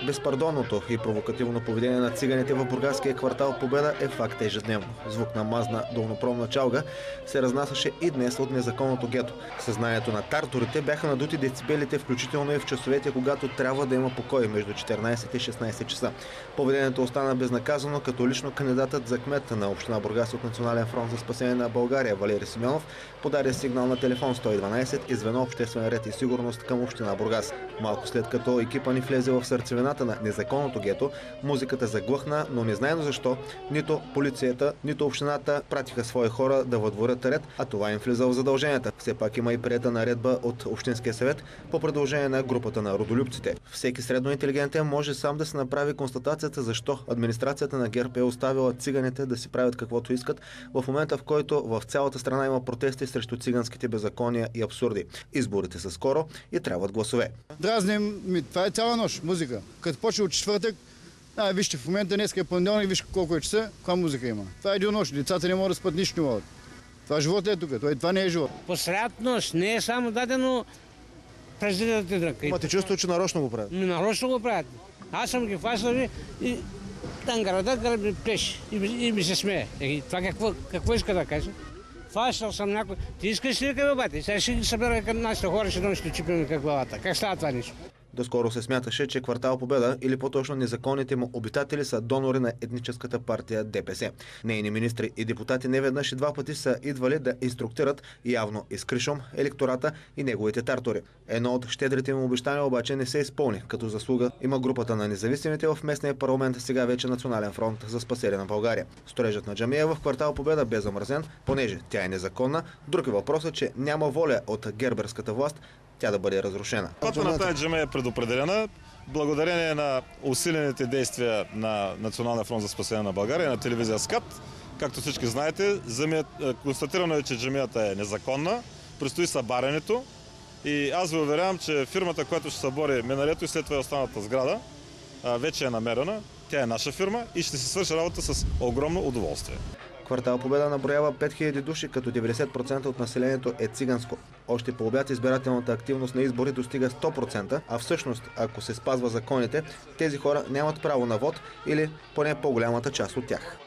Безпардонното и провокативно поведение на циганите в бургаския квартал Победа е факт ежедневно. Звук на мазна долнопробна чалга се разнасяше и днес от незаконното гето. В съзнанието на тарторите бяха надути децибелите, включително и в часовете, когато трябва да има покой между 14 и 16 часа. Поведението остана безнаказано, като лично кандидатът за кмет на община Бургас от Национален фронт за спасение на България Валери Симеонов подаде сигнал на телефон 112 и звено Обществен ред и сигурност към община Бургас. Малко след като екипа ни влезе в сърцевината на незаконното гето, музиката заглъхна, но незнайно защо нито полицията, нито общината пратиха свои хора да въдворят ред, а това им влиза в задълженията. Все пак има и приета наредба от Общинския съвет по предложение на групата на родолюбците. Всеки средно интелигентен може сам да се направи констатацията защо администрацията на ГЕРБ е оставила циганите да си правят каквото искат в момента, в който в цялата страна има протести срещу циганските беззакония и абсурди. Изборите са скоро и трябват гласове. Дразним ми, това е цяла нощ музика. Като почва от четвъртък, вижте, в момента днес е понеделник, виж колко е часа, каква музика има. Това е един нощ, децата не могат да спят, нищо не могат. Това живот е тук, това не е живот. Посред нощ, не е само дадено президентът е дръг. Имате чувство, че нарочно го правят? Нарочно го правят. Аз съм ги фасали и там града ми плеш и ми се смее. Това какво иска да каже? Фащал съм някой. Ти искаш ли къде бати? Сега ще ги събера към нашите хора, ще чипим как главата. Как става това нещо? Доскоро се смяташе, че квартал Победа, или по-точно незаконните му обитатели, са донори на етническата партия ДПС. Нейни министри и депутати неведнъж и два пъти са идвали да инструктират, явно изкришом, електората и неговите тартори. Едно от щедрите му обещания обаче не се изпълни. Като заслуга има групата на независимите в местния парламент, сега вече Национален фронт за спасение на България. Строежът на джамия в квартал Победа бе замразен, понеже тя е незаконна. Друг е въпросът, че няма воля от герберската власт тя да бъде разрушена. Пътя на тази джамия е предопределена. Благодарение на усилените действия на Националния фронт за спасение на България и на телевизия СКАТ, както всички знаете, констатирано е, че джамията е незаконна, предстои събарянето и аз ви уверявам, че фирмата, която ще събори минарето и след това останата сграда, вече е намерена. Тя е наша фирма и ще се свърши работа с огромно удоволствие. Квартал Победа наброява 5000 души, като 90% от населението е циганско. Още по обяд избирателната активност на избори достига 100%, а всъщност, ако се спазва законите, тези хора нямат право на вод или поне по-голямата част от тях.